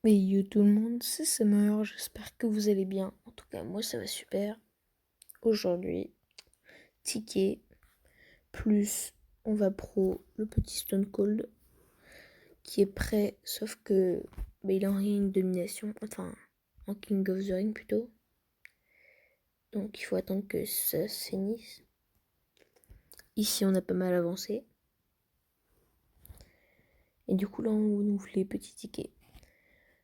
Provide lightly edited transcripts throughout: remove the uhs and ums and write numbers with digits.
Et yo tout le monde, c'est Summer, j'espère que vous allez bien. En tout cas, moi ça va super. Aujourd'hui, ticket, plus on va pro le petit Stone Cold qui est prêt, sauf que il est en ring domination, enfin en King of the Ring plutôt. Donc il faut attendre que ça se finisse. Ici on a pas mal avancé. Et du coup là on ouvre les petits tickets.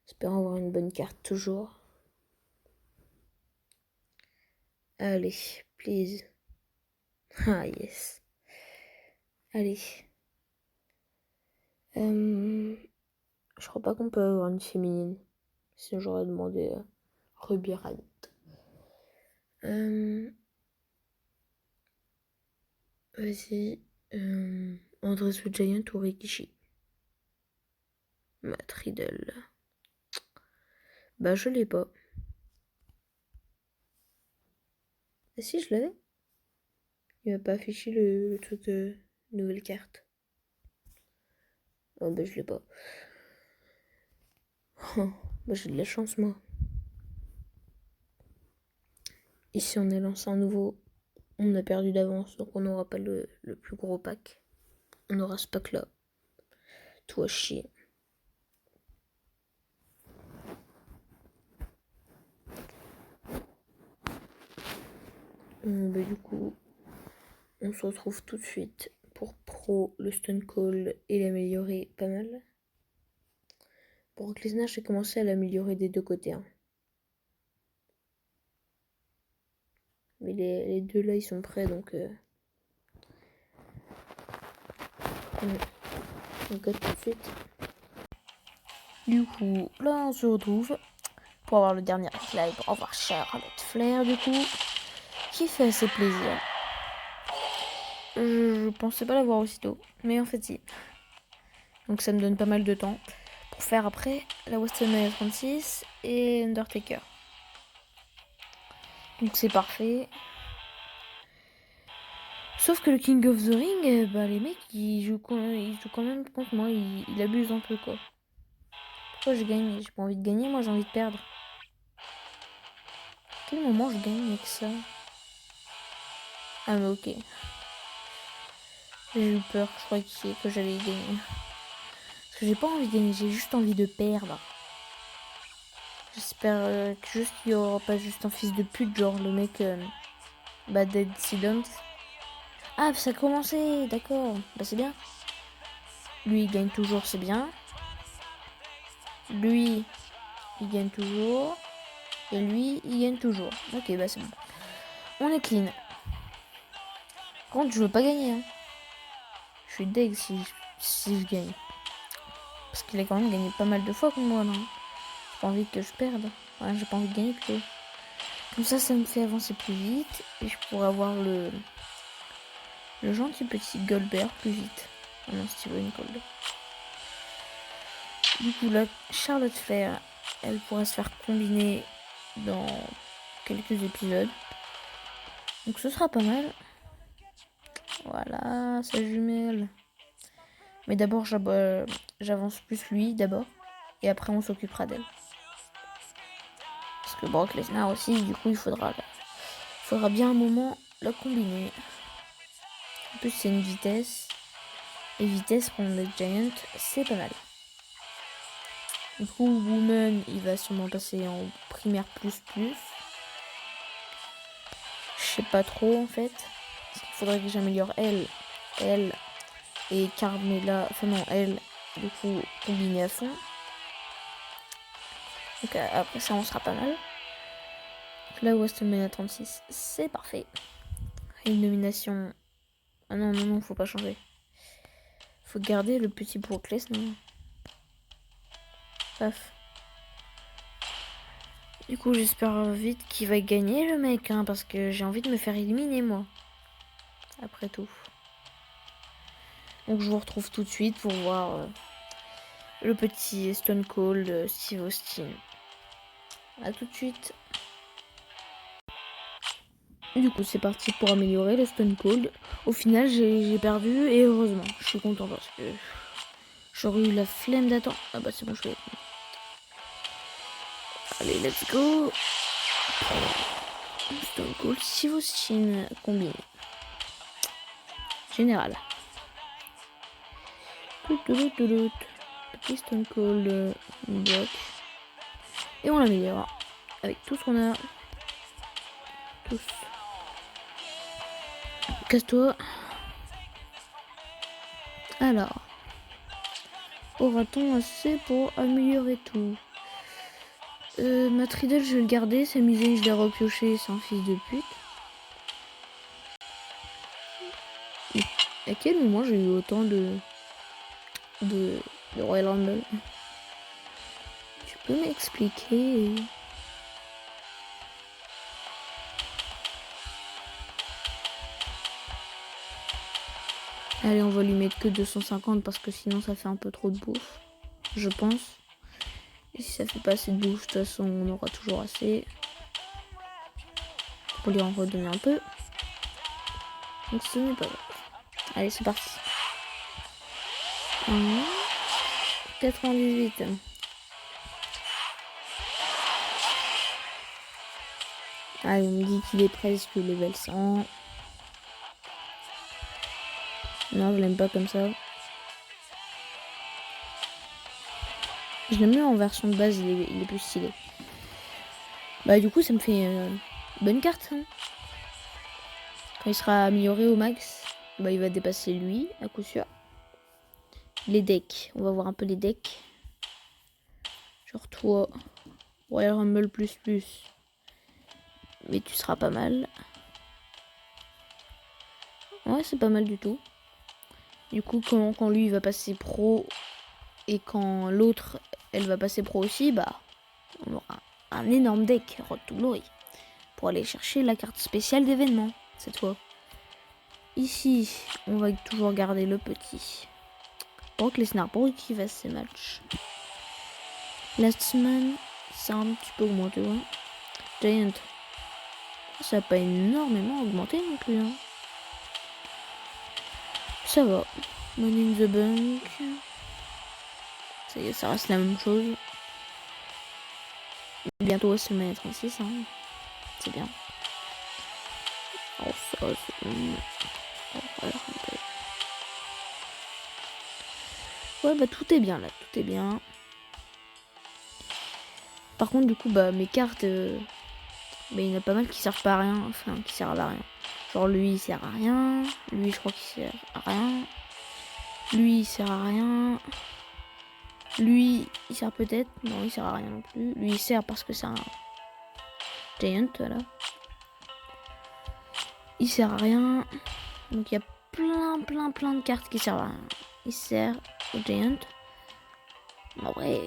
J'espère avoir une bonne carte toujours. Allez, please. Ah yes. Allez. Je crois pas qu'on peut avoir une féminine. Sinon j'aurais demandé Ruby Radit. Vas-y. André the Giant ou Rikishi. Matt Riddle. Bah je l'ai pas. Ah si je l'avais. Il m'a pas affiché le truc de nouvelle carte. Oh bah je l'ai pas. Oh, bah j'ai de la chance moi. Ici on a lancé un nouveau. On a perdu d'avance donc on n'aura pas le plus gros pack. On aura ce pack là. Tout à chier. Bah du coup, on se retrouve tout de suite pour pro le Stone Cold et l'améliorer pas mal. Brock Lesnar, j'ai commencé à l'améliorer des deux côtés. Hein. Mais les deux là, ils sont prêts donc. On code tout de suite. Du coup, là, on se retrouve pour avoir le dernier live. Pour avoir Charlotte Flair, du coup, qui fait assez plaisir. Je pensais pas l'avoir aussitôt, mais en fait, si. Donc, ça me donne pas mal de temps pour faire après la WrestleMania 36 et Undertaker. Donc, c'est parfait. Sauf que le King of the Ring, les mecs, ils jouent quand même contre moi. Ils abusent un peu, quoi. Pourquoi je gagne? J'ai pas envie de gagner, moi j'ai envie de perdre. À quel moment je gagne avec ça? Ah mais ok. J'ai eu peur, je croyais que j'allais gagner. Parce que j'ai pas envie de gagner, j'ai juste envie de perdre. J'espère juste qu'il y aura pas juste un fils de pute, genre le mec Bad Accident. Ah, ça a commencé, d'accord. Bah c'est bien. Lui il gagne toujours, c'est bien. Lui il gagne toujours. Et lui il gagne toujours. Ok, bah c'est bon. On est clean. Par contre, je veux pas gagner. Hein. Je suis deg si je gagne. Parce qu'il a quand même gagné pas mal de fois contre moi, non? J'ai pas envie que je perde. Ouais, j'ai pas envie de gagner plutôt. Comme ça me fait avancer plus vite. Et je pourrais avoir le gentil petit Goldberg plus vite. Ah non, Steven Cold. Du coup, là, Charlotte Flair, elle pourrait se faire combiner dans quelques épisodes. Donc ce sera pas mal. Voilà, sa jumelle. Mais d'abord, j'avance plus lui, d'abord. Et après, on s'occupera d'elle. Parce que Brock Lesnar aussi, du coup, il faudra bien un moment la combiner. En plus, c'est une vitesse. Et vitesse contre le Giant, c'est pas mal. Du coup, Woman, il va sûrement passer en primaire plus. Je sais pas trop, en fait. Parce qu'il faudrait que j'améliore elle et Carmella. Enfin non, elle, du coup, combinée à fond. Donc après ça, on sera pas mal. Donc là, WrestleMania 36, c'est parfait. Une nomination. Ah non, faut pas changer. Faut garder le petit Brock Lesnar. Paf. Du coup, j'espère vite qu'il va gagner le mec, hein, parce que j'ai envie de me faire éliminer, moi. Après tout. Donc je vous retrouve tout de suite pour voir le petit Stone Cold Steve Austin. A tout de suite. Du coup, c'est parti pour améliorer le Stone Cold. Au final, j'ai perdu et heureusement, je suis content parce que j'aurais eu la flemme d'attendre. Ah bah c'est bon, je vais être. Allez, let's go. Stone Cold, Sivoshin combiné. Général. Petit Stone Cold bloc. Et on l'améliore. Avec tout ce qu'on a. Tous. Casse-toi. Alors. Aura-t-on assez pour améliorer tout? Ma Tridel, je vais le garder. S'amuser, je l'ai repioché. C'est un fils de pute. À quel moment j'ai eu autant de Royal Rumble? Tu peux m'expliquer? Allez, on va lui mettre que 250 parce que sinon ça fait un peu trop de bouffe, je pense. Et si ça fait pas assez de bouffe, de toute façon on aura toujours assez. Pour lui en redonner un peu. Donc ce n'est pas grave. Allez, c'est parti. 98. Allez, on me dit qu'il est presque level 100. Non, je l'aime pas comme ça. Je l'aime mieux en version de base, il est plus stylé. Bah du coup, ça me fait une bonne carte. Hein. Quand il sera amélioré au max, bah il va dépasser lui, à coup sûr. Les decks, on va voir un peu les decks. Genre toi, Royal Rumble plus. Mais tu seras pas mal. Ouais, c'est pas mal du tout. Du coup, quand lui il va passer pro et quand l'autre elle va passer pro aussi, bah on aura un énorme deck Road to Glory pour aller chercher la carte spéciale d'événement cette fois. Ici, on va toujours garder le petit. Brock Lesnar pour qu'il fasse ses matchs. Last Man, ça a un petit peu augmenté, ouais. Giant, ça n'a pas énormément augmenté non plus. Hein. Ça va. Money in the Bank. Ça y est, ça reste la même chose. Bientôt, c'est le 36. Hein. C'est bien. Oh, ça, c'est... Oh, voilà, ouais, bah tout est bien là. Tout est bien. Par contre, du coup, bah mes cartes... bah, il y en a pas mal qui servent pas à rien. Enfin, qui servent à rien. Genre lui, il sert à rien. Lui, je crois qu'il sert à rien. Lui, il sert à rien. Lui, il sert peut-être. Non, il sert à rien non plus. Lui, il sert parce que c'est un Giant, voilà. Il sert à rien. Donc, il y a plein de cartes qui servent à rien. Il sert au Giant. En vrai,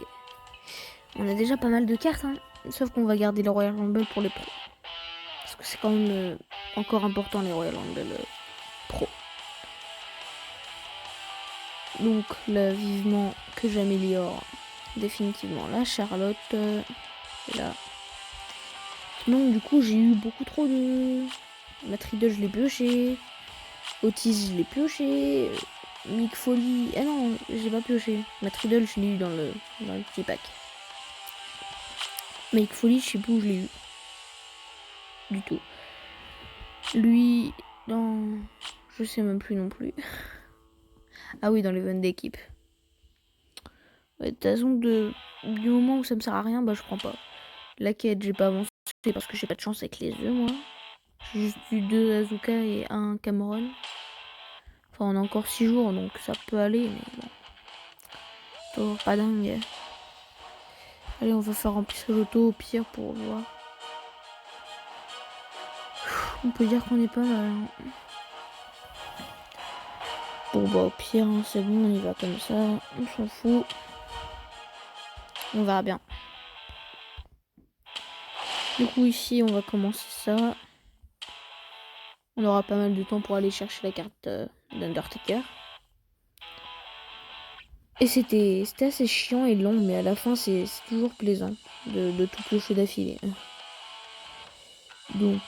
on a déjà pas mal de cartes. Hein. Sauf qu'on va garder le Royal Rumble pour les pros. Parce que c'est quand même encore important, les Royal Rumble pro. Donc là, vivement que j'améliore définitivement la Charlotte. Là. Donc du coup, j'ai eu beaucoup trop de... Ma Tridel, je l'ai pioché. Otis, je l'ai pioché. Mick Foley... Ah non, j'ai pas pioché. Ma Tridel, je l'ai eu dans le petit pack. Mick Foley, je sais plus où je l'ai eu. Du tout. Lui, dans... Je sais même plus non plus. Ah oui, dans les ventes d'équipe. Ouais, de toute façon, du moment où ça me sert à rien, bah je prends pas. La quête, j'ai pas avancé parce que j'ai pas de chance avec les œufs, moi. J'ai juste eu 2 Azuka et 1 Cameron. Enfin, on a encore 6 jours, donc ça peut aller, mais bon. Toujours pas dingue. Allez, on va faire remplir l'auto au pire pour voir. On peut dire qu'on est pas mal. Hein. Bon, bah au pire, hein, c'est bon, on y va comme ça. On s'en fout. On verra bien. Du coup, ici, on va commencer ça. On aura pas mal de temps pour aller chercher la carte d'Undertaker. Et c'était assez chiant et long, mais à la fin, c'est toujours plaisant de tout piocher d'affilée. Donc,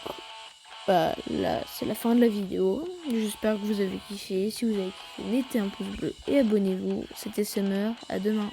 bah là, c'est la fin de la vidéo. J'espère que vous avez kiffé. Si vous avez kiffé, mettez un pouce bleu et abonnez-vous. C'était Summer. À demain.